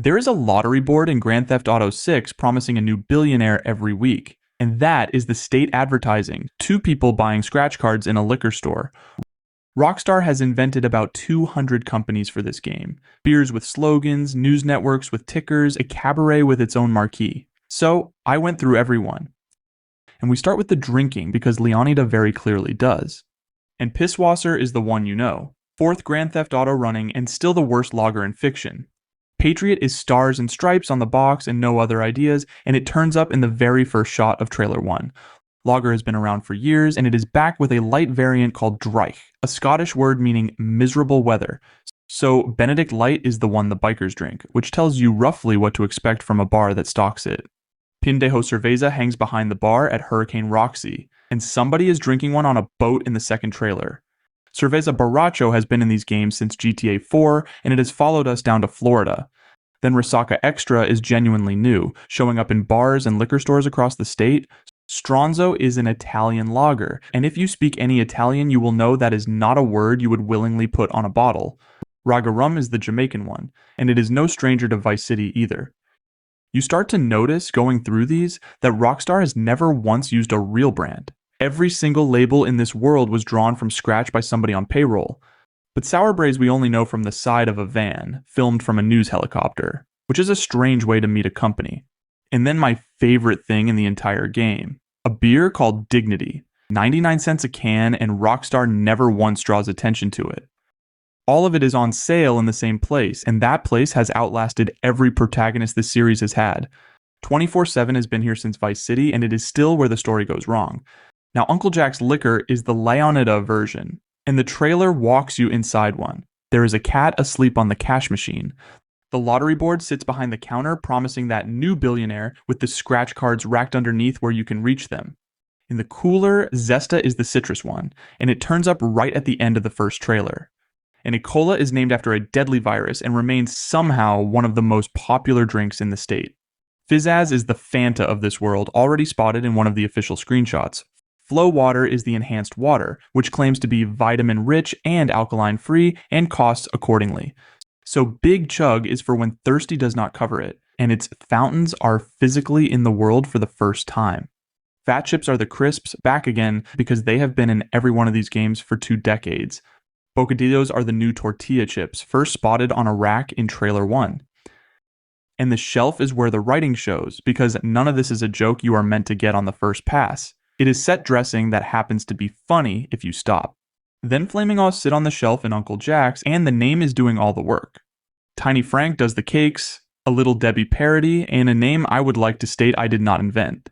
There is a lottery board in Grand Theft Auto 6 promising a new billionaire every week. And that is the state advertising, two people buying scratch cards in a liquor store. Rockstar has invented about 200 companies for this game. Beers with slogans, news networks with tickers, a cabaret with its own marquee. So, I went through everyone. And we start with the drinking because Leonida very clearly does. And Pisswasser is the one you know. Fourth Grand Theft Auto running and still the worst lager in fiction. Patriot is stars and stripes on the box and no other ideas, and it turns up in the very first shot of trailer 1. Lager has been around for years, and it is back with a light variant called Dreich, a Scottish word meaning miserable weather. So Benedict Light is the one the bikers drink, which tells you roughly what to expect from a bar that stocks it. Pindejo Cerveza hangs behind the bar at Hurricane Roxy, and somebody is drinking one on a boat in the second trailer. Cerveza Borracho has been in these games since GTA 4, and it has followed us down to Florida. Then Resaca Extra is genuinely new, showing up in bars and liquor stores across the state. Stronzo is an Italian lager, and if you speak any Italian, you will know that is not a word you would willingly put on a bottle. Raga Rum is the Jamaican one, and it is no stranger to Vice City either. You start to notice, going through these, that Rockstar has never once used a real brand. Every single label in this world was drawn from scratch by somebody on payroll. But Sour Braze we only know from the side of a van, filmed from a news helicopter, which is a strange way to meet a company. And then my favorite thing in the entire game, a beer called Dignity, 99 cents a can, and Rockstar never once draws attention to it. All of it is on sale in the same place, and that place has outlasted every protagonist this series has had. 24/7 has been here since Vice City, and it is still where the story goes wrong. Now, Uncle Jack's liquor is the Leonida version, and the trailer walks you inside one. There is a cat asleep on the cash machine. The lottery board sits behind the counter, promising that new billionaire with the scratch cards racked underneath where you can reach them. In the cooler, Zesta is the citrus one, and it turns up right at the end of the first trailer. And a cola is named after a deadly virus and remains somehow one of the most popular drinks in the state. Fizzazz is the Fanta of this world, already spotted in one of the official screenshots. Flow water is the enhanced water, which claims to be vitamin-rich and alkaline-free and costs accordingly. So Big Chug is for when thirsty does not cover it, and its fountains are physically in the world for the first time. Fat Chips are the crisps, back again, because they have been in every one of these games for 2 decades. Bocadillos are the new tortilla chips, first spotted on a rack in trailer 1. And the shelf is where the writing shows, because none of this is a joke you are meant to get on the first pass. It is set dressing that happens to be funny if you stop. Then Flaming Aws sit on the shelf in Uncle Jack's, and the name is doing all the work. Tiny Frank does the cakes, a Little Debbie parody, and a name I would like to state I did not invent.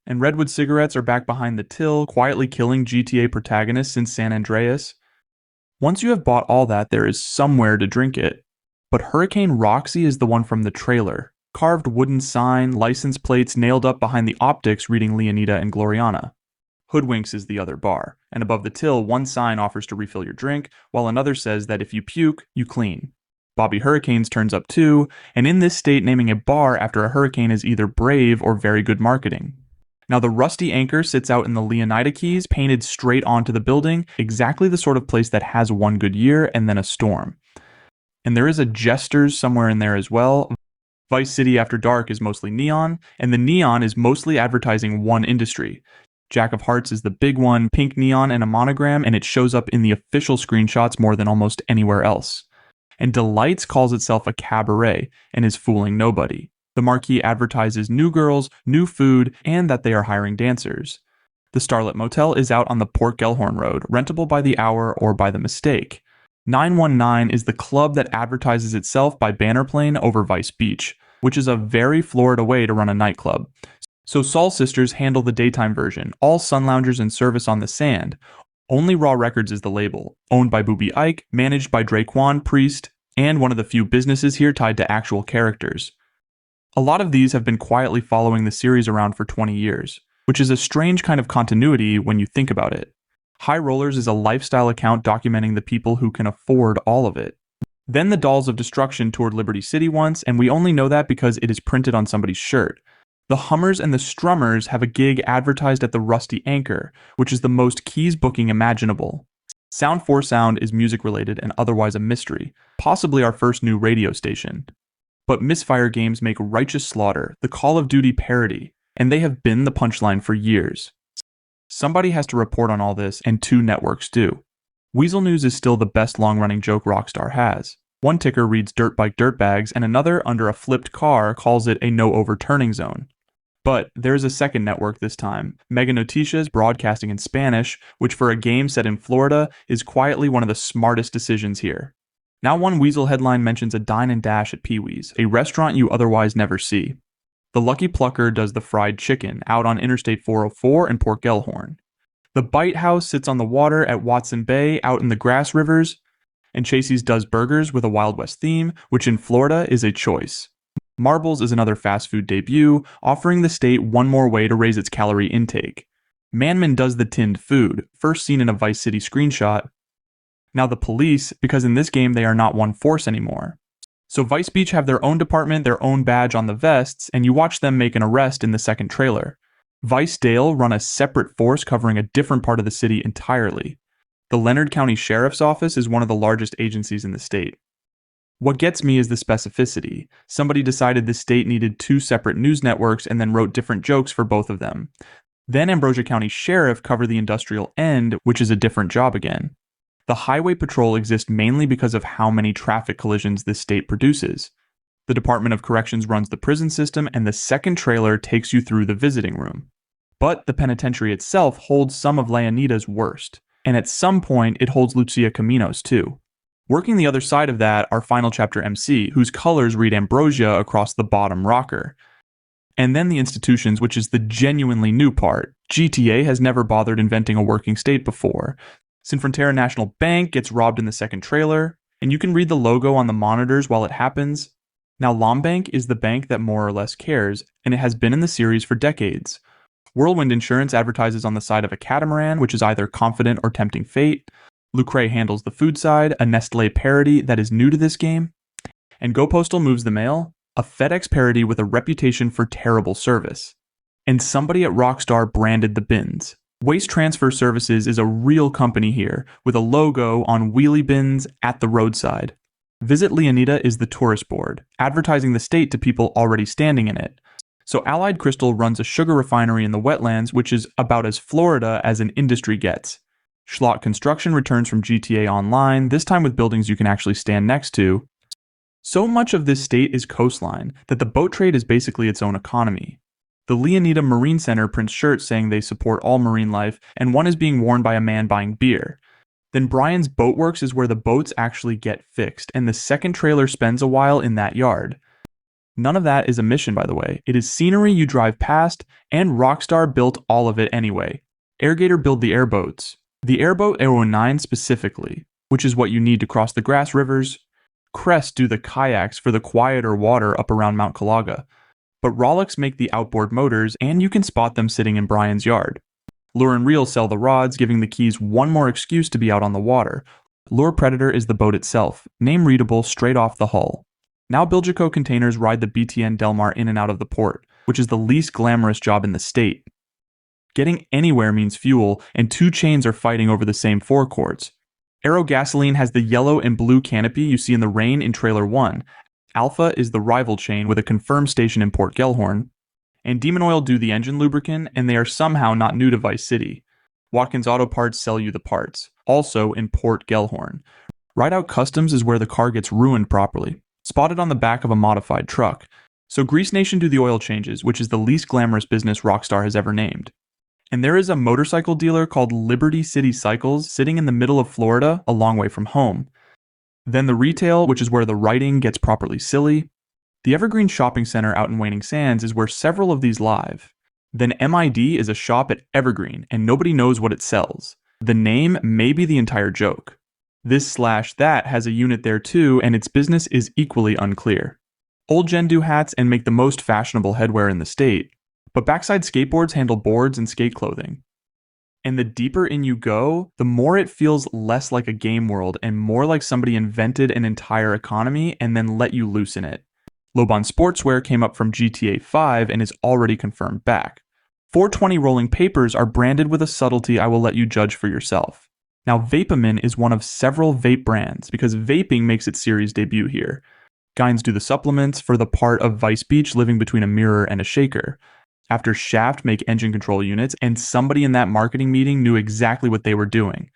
And Redwood cigarettes are back behind the till, quietly killing GTA protagonists since San Andreas. Once you have bought all that, there is somewhere to drink it. But Hurricane Roxy is the one from the trailer. Carved wooden sign, license plates nailed up behind the optics reading Leonida and Gloriana. Hoodwinks is the other bar, and above the till, one sign offers to refill your drink, while another says that if you puke, you clean. Bobby Hurricanes turns up too, and in this state, naming a bar after a hurricane is either brave or very good marketing. Now the rusty anchor sits out in the Leonida keys, painted straight onto the building, exactly the sort of place that has one good year and then a storm. And there is a Jester's somewhere in there as well. Vice City After Dark is mostly neon, and the neon is mostly advertising one industry. Jack of Hearts is the big one, pink neon and a monogram, and it shows up in the official screenshots more than almost anywhere else. And Delights calls itself a cabaret and is fooling nobody. The marquee advertises new girls, new food, and that they are hiring dancers. The Starlit Motel is out on the Port Gellhorn Road, rentable by the hour or by the mistake. 919 is the club that advertises itself by banner plane over Vice Beach, which is a very Florida way to run a nightclub. So Soul Sisters handle the daytime version, all sun loungers in service on the sand. Only Raw Records is the label, owned by Booby Ike, managed by Draquan Priest, and one of the few businesses here tied to actual characters. A lot of these have been quietly following the series around for 20 years, which is a strange kind of continuity when you think about it. High Rollers is a lifestyle account documenting the people who can afford all of it. Then the Dolls of Destruction toured Liberty City once, and we only know that because it is printed on somebody's shirt. The Hummers and the Strummers have a gig advertised at the Rusty Anchor, which is the most Keys booking imaginable. Sound 4 Sound is music related and otherwise a mystery, possibly our first new radio station. But misfire games make Righteous Slaughter the Call of Duty parody, and they have been the punchline for years. Somebody has to report on all this, and two networks do. Weasel News is still the best long-running joke Rockstar has. One ticker reads dirt bike dirtbags, and another, under a flipped car, calls it a no overturning zone. But there's a second network this time, Mega Noticias, broadcasting in Spanish, which for a game set in Florida is quietly one of the smartest decisions here. Now one Weasel headline mentions a dine and dash at Pee-wee's, a restaurant you otherwise never see. The Lucky Plucker does the fried chicken out on Interstate 404 in Port Gellhorn. The Bite House sits on the water at Watson Bay out in the Grass Rivers, and Chasey's does burgers with a Wild West theme, which in Florida is a choice. Marbles is another fast food debut, offering the state one more way to raise its calorie intake. Manman does the tinned food, first seen in a Vice City screenshot. Now the police, because in this game they are not one force anymore. So Vice Beach have their own department, their own badge on the vests, and you watch them make an arrest in the second trailer. Vice Dale run a separate force covering a different part of the city entirely. The Leonard County Sheriff's Office is one of the largest agencies in the state. What gets me is the specificity. Somebody decided the state needed two separate news networks and then wrote different jokes for both of them. Then Ambrosia County Sheriff covered the industrial end, which is a different job again. The Highway Patrol exists mainly because of how many traffic collisions this state produces. The Department of Corrections runs the prison system, and the second trailer takes you through the visiting room. But the penitentiary itself holds some of Leonida's worst, and at some point it holds Lucia Camino's too. Working the other side of that are Final Chapter MC, whose colors read Ambrosia across the bottom rocker. And then the institutions, which is the genuinely new part. GTA has never bothered inventing a working state before. Sinfrontera National Bank gets robbed in the second trailer, and you can read the logo on the monitors while it happens. Now Lombank is the bank that more or less cares, and it has been in the series for decades. Whirlwind Insurance advertises on the side of a catamaran, which is either confident or tempting fate. Lucre handles the food side, a Nestlé parody that is new to this game. And GoPostal moves the mail, a FedEx parody with a reputation for terrible service. And somebody at Rockstar branded the bins. Waste Transfer Services is a real company here, with a logo on wheelie bins at the roadside. Visit Leonida is the tourist board, advertising the state to people already standing in it. So Allied Crystal runs a sugar refinery in the wetlands, which is about as Florida as an industry gets. Schlott Construction returns from GTA Online, this time with buildings you can actually stand next to. So much of this state is coastline that the boat trade is basically its own economy. The Leonida Marine Center prints shirts saying they support all marine life, and one is being worn by a man buying beer. Then Brian's Boatworks is where the boats actually get fixed, and the second trailer spends a while in that yard. None of that is a mission, by the way. It is scenery you drive past, and Rockstar built all of it anyway. Airgator build the airboats. The airboat Aero 9 specifically, which is what you need to cross the Grass Rivers. Crest do the kayaks for the quieter water up around Mount Calaga. But Rolex make the outboard motors, and you can spot them sitting in Brian's yard. Lure and Reel sell the rods, giving the Keys one more excuse to be out on the water. Lure Predator is the boat itself, name readable straight off the hull. Now Bilgeco containers ride the BTN Delmar in and out of the port, which is the least glamorous job in the state. Getting anywhere means fuel, and two chains are fighting over the same forecourts. Aero Gasoline has the yellow and blue canopy you see in the rain in Trailer 1. Alpha is the rival chain with a confirmed station in Port Gellhorn. And Demon Oil do the engine lubricant, and they are somehow not new to Vice City. Watkins Auto Parts sell you the parts, also in Port Gellhorn. Rideout Customs is where the car gets ruined properly, spotted on the back of a modified truck. So Grease Nation do the oil changes, which is the least glamorous business Rockstar has ever named. And there is a motorcycle dealer called Liberty City Cycles sitting in the middle of Florida, a long way from home. Then the retail, which is where the writing gets properly silly. The Evergreen Shopping Center out in Waning Sands is where several of these live. Then MID is a shop at Evergreen, and nobody knows what it sells. The name may be the entire joke. This/that has a unit there too, and its business is equally unclear. Old Gen do hats and make the most fashionable headwear in the state, but Backside Skateboards handle boards and skate clothing. And the deeper in you go, the more it feels less like a game world and more like somebody invented an entire economy and then let you loose in it. Lobon Sportswear came up from GTA 5 and is already confirmed back. 420 rolling papers are branded with a subtlety I will let you judge for yourself. Now Vapomin is one of several vape brands because vaping makes its series debut here. Gynes do the supplements for the part of Vice Beach living between a mirror and a shaker. After Shaft make engine control units, and somebody in that marketing meeting knew exactly what they were doing.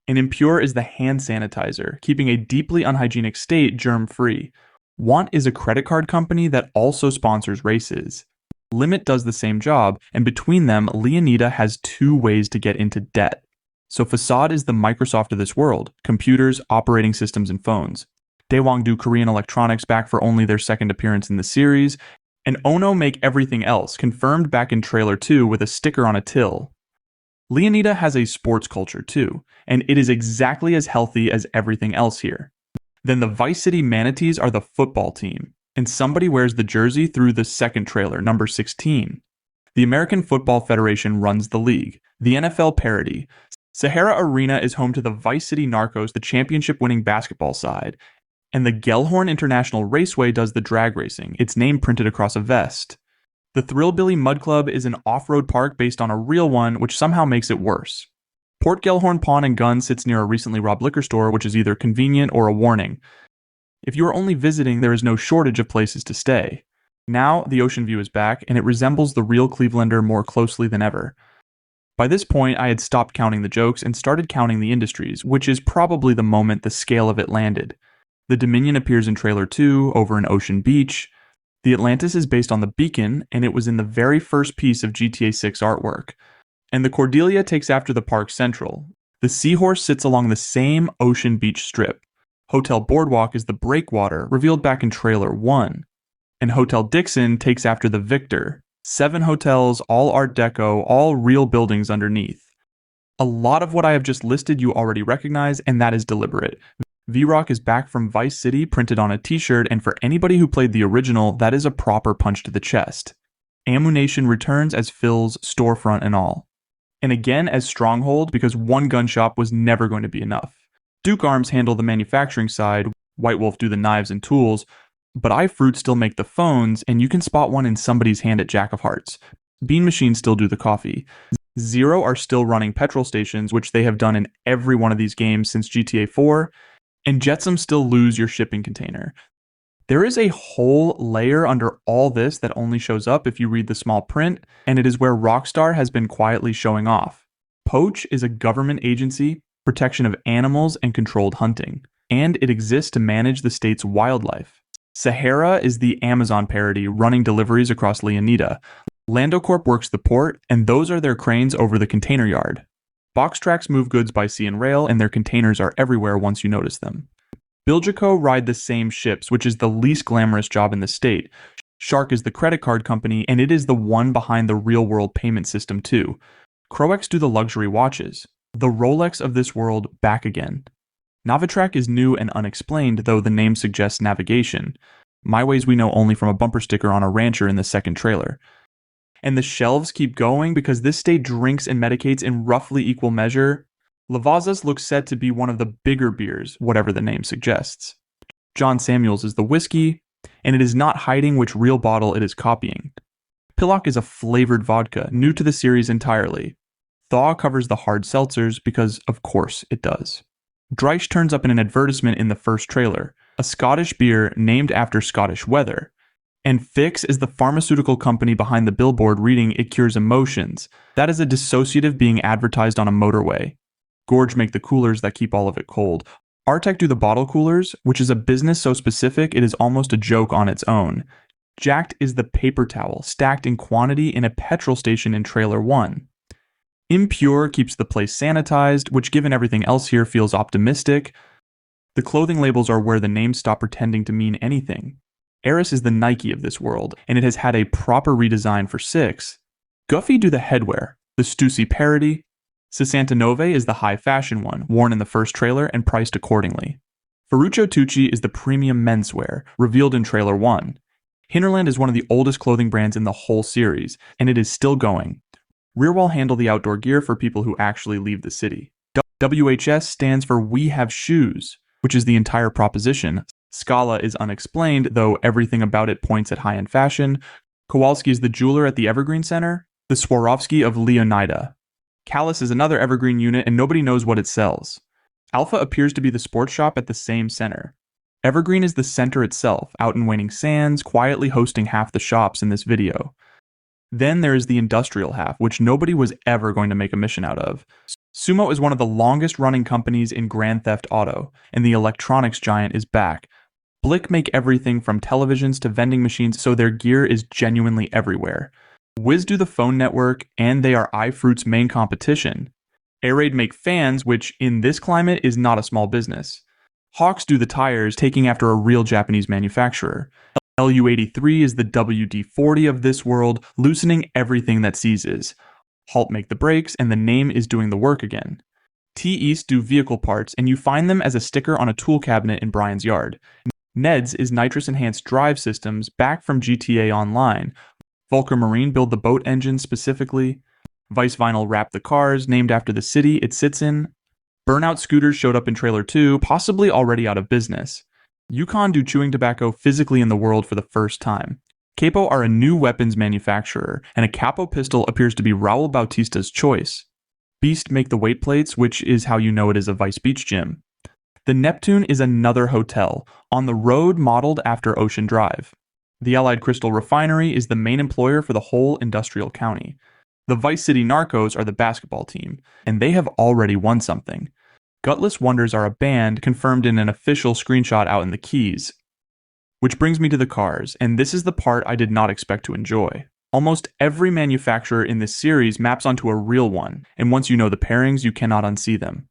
And Impure is the hand sanitizer, keeping a deeply unhygienic state germ-free. Want is a credit card company that also sponsors races. Limit does the same job, and between them, Leonida has two ways to get into debt. So Facade is the Microsoft of this world, computers, operating systems, and phones. Daewang do Korean electronics back for only their second appearance in the series, and Ono make everything else, confirmed back in trailer 2 with a sticker on a till. Leonida has a sports culture too, and it is exactly as healthy as everything else here. Then the Vice City Manatees are the football team, and somebody wears the jersey through the second trailer, number 16. The American Football Federation runs the league, the NFL parody. Sahara Arena is home to the Vice City Narcos, the championship-winning basketball side, and the Gellhorn International Raceway does the drag racing, its name printed across a vest. The Thrillbilly Mud Club is an off-road park based on a real one, which somehow makes it worse. Port Gellhorn Pawn and Gun sits near a recently robbed liquor store, which is either convenient or a warning. If you are only visiting, there is no shortage of places to stay. Now, the ocean view is back, and it resembles the real Clevelander more closely than ever. By this point, I had stopped counting the jokes and started counting the industries, which is probably the moment the scale of it landed. The Dominion appears in trailer 2, over in Ocean Beach. The Atlantis is based on the Beacon, and it was in the very first piece of GTA 6 artwork. And the Cordelia takes after the Park Central. The Seahorse sits along the same Ocean Beach strip. Hotel Boardwalk is the Breakwater, revealed back in trailer 1. And Hotel Dixon takes after the Victor. 7 hotels, all Art Deco, all real buildings underneath. A lot of what I have just listed you already recognize, and that is deliberate. V-Rock is back from Vice City, printed on a t-shirt, and for anybody who played the original, that is a proper punch to the chest. Ammunition returns as Phil's storefront and all. And again as Stronghold, because one gun shop was never going to be enough. Duke Arms handle the manufacturing side, White Wolf do the knives and tools, but iFruit still make the phones, and you can spot one in somebody's hand at Jack of Hearts. Bean Machine still do the coffee. Zero are still running petrol stations, which they have done in every one of these games since GTA 4, and Jetsam still lose your shipping container. There is a whole layer under all this that only shows up if you read the small print, and it is where Rockstar has been quietly showing off. Poach is a government agency, protection of animals and controlled hunting, and it exists to manage the state's wildlife. Sahara is the Amazon parody running deliveries across Leonida. Lando Corp works the port, and those are their cranes over the container yard. Box tracks move goods by sea and rail, and their containers are everywhere once you notice them. Bilgeco ride the same ships, which is the least glamorous job in the state. Shark is the credit card company, and it is the one behind the real-world payment system too. Croex do the luxury watches. The Rolex of this world back again. Navitrack is new and unexplained, though the name suggests navigation. My Ways we know only from a bumper sticker on a rancher in the second trailer. And the shelves keep going because this state drinks and medicates in roughly equal measure. Lavazza's looks set to be one of the bigger beers, whatever the name suggests. John Samuel's is the whiskey, and it is not hiding which real bottle it is copying. Pillock is a flavored vodka, new to the series entirely. Thaw covers the hard seltzers because, of course, it does. Dreisch turns up in an advertisement in the first trailer, a Scottish beer named after Scottish weather. And Fix is the pharmaceutical company behind the billboard reading "It cures emotions." That is a dissociative being advertised on a motorway. Gorge make the coolers that keep all of it cold. Artec do the bottle coolers, which is a business so specific it is almost a joke on its own. Jacked is the paper towel, stacked in quantity in a petrol station in trailer 1. Impure keeps the place sanitized, which given everything else here feels optimistic. The clothing labels are where the names stop pretending to mean anything. Eris is the Nike of this world, and it has had a proper redesign for 6. Guffey do the headwear, the Stussy parody. Sessantanove is the high fashion one, worn in the first trailer and priced accordingly. Ferruccio Tucci is the premium menswear, revealed in trailer 1. Hinterland is one of the oldest clothing brands in the whole series, and it is still going. Rearwall handle the outdoor gear for people who actually leave the city. WHS stands for We Have Shoes, which is the entire proposition. Scala is unexplained, though everything about it points at high-end fashion. Kowalski is the jeweler at the Evergreen Center, the Swarovski of Leonida. Callus is another Evergreen unit, and nobody knows what it sells. Alpha appears to be the sports shop at the same center. Evergreen is the center itself, out in Waning Sands, quietly hosting half the shops in this video. Then there is the industrial half, which nobody was ever going to make a mission out of. Sumo is one of the longest running companies in Grand Theft Auto, and the electronics giant is back. Blick make everything from televisions to vending machines, so their gear is genuinely everywhere. Wiz do the phone network, and they are iFruit's main competition. Airaid make fans, which in this climate is not a small business. Hawks do the tires, taking after a real Japanese manufacturer. LU-83 is the WD-40 of this world, loosening everything that seizes. Halt make the brakes, and the name is doing the work again. T-East do vehicle parts, and you find them as a sticker on a tool cabinet in Brian's yard. Ned's is nitrous-enhanced drive systems, back from GTA Online. Volker Marine build the boat engine specifically. Vice Vinyl wrap the cars, named after the city it sits in. Burnout Scooters showed up in Trailer 2, possibly already out of business. Yukon do chewing tobacco physically in the world for the first time. Capo are a new weapons manufacturer, and a Capo pistol appears to be Raul Bautista's choice. Beast make the weight plates, which is how you know it is a Vice Beach gym. The Neptune is another hotel, on the road modeled after Ocean Drive. The Allied Crystal Refinery is the main employer for the whole industrial county. The Vice City Narcos are the basketball team, and they have already won something. Gutless Wonders are a band confirmed in an official screenshot out in the Keys. Which brings me to the cars, and this is the part I did not expect to enjoy. Almost every manufacturer in this series maps onto a real one, and once you know the pairings, you cannot unsee them.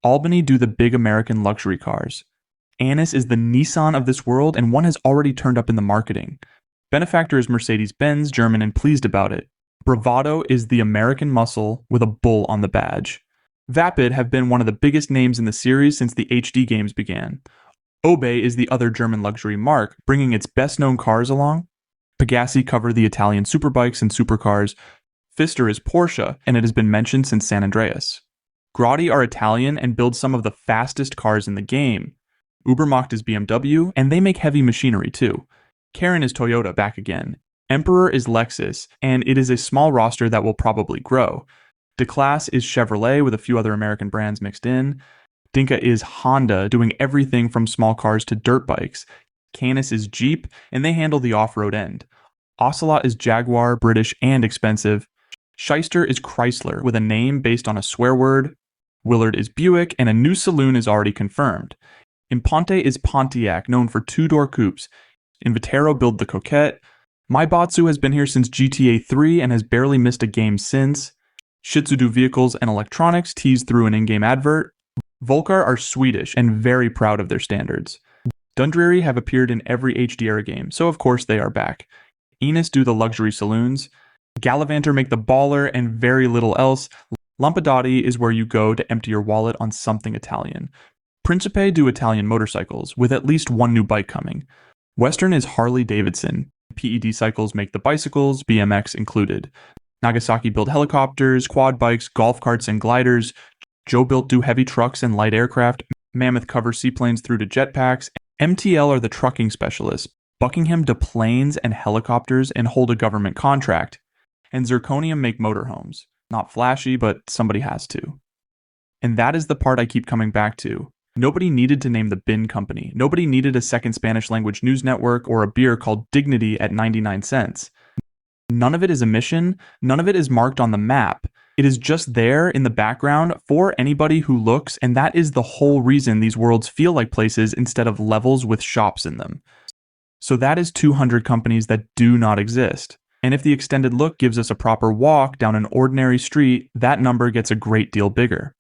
Albany do the big American luxury cars. Annis is the Nissan of this world, and one has already turned up in the marketing. Benefactor is Mercedes-Benz, German and pleased about it. Bravado is the American muscle with a bull on the badge. Vapid have been one of the biggest names in the series since the HD games began. Obey is the other German luxury marque, bringing its best-known cars along. Pegassi cover the Italian superbikes and supercars. Pfister is Porsche, and it has been mentioned since San Andreas. Grotti are Italian and build some of the fastest cars in the game. Übermacht is BMW, and they make heavy machinery too. Karen is Toyota back again. Emperor is Lexus, and it is a small roster that will probably grow. DeClass is Chevrolet with a few other American brands mixed in. Dinka is Honda, doing everything from small cars to dirt bikes. Canis is Jeep, and they handle the off-road end. Ocelot is Jaguar, British and expensive. Shyster is Chrysler, with a name based on a swear word. Willard is Buick, and a new saloon is already confirmed. Imponte is Pontiac, known for two-door coupes. Invitero build the Coquette. Maibatsu has been here since GTA 3 and has barely missed a game since. Shitsudu Vehicles and Electronics teased through an in-game advert. Volcar are Swedish and very proud of their standards. Dundreary have appeared in every HD era game, so of course they are back. Enos do the luxury saloons. Gallivanter make the baller and very little else. Lampadati is where you go to empty your wallet on something Italian. Principe do Italian motorcycles, with at least one new bike coming. Western is Harley Davidson. PED Cycles make the bicycles, BMX included. Nagasaki build helicopters, quad bikes, golf carts, and gliders. Joe Built do heavy trucks and light aircraft. Mammoth covers seaplanes through to jetpacks. MTL are the trucking specialists. Buckingham do planes and helicopters and hold a government contract. And Zirconium make motorhomes. Not flashy, but somebody has to. And that is the part I keep coming back to. Nobody needed to name the bin company. Nobody needed a second Spanish language news network or a beer called Dignity at 99 cents. None of it is a mission. None of it is marked on the map. It is just there in the background for anybody who looks, and that is the whole reason these worlds feel like places instead of levels with shops in them. So that is 200 companies that do not exist. And if the extended look gives us a proper walk down an ordinary street, that number gets a great deal bigger.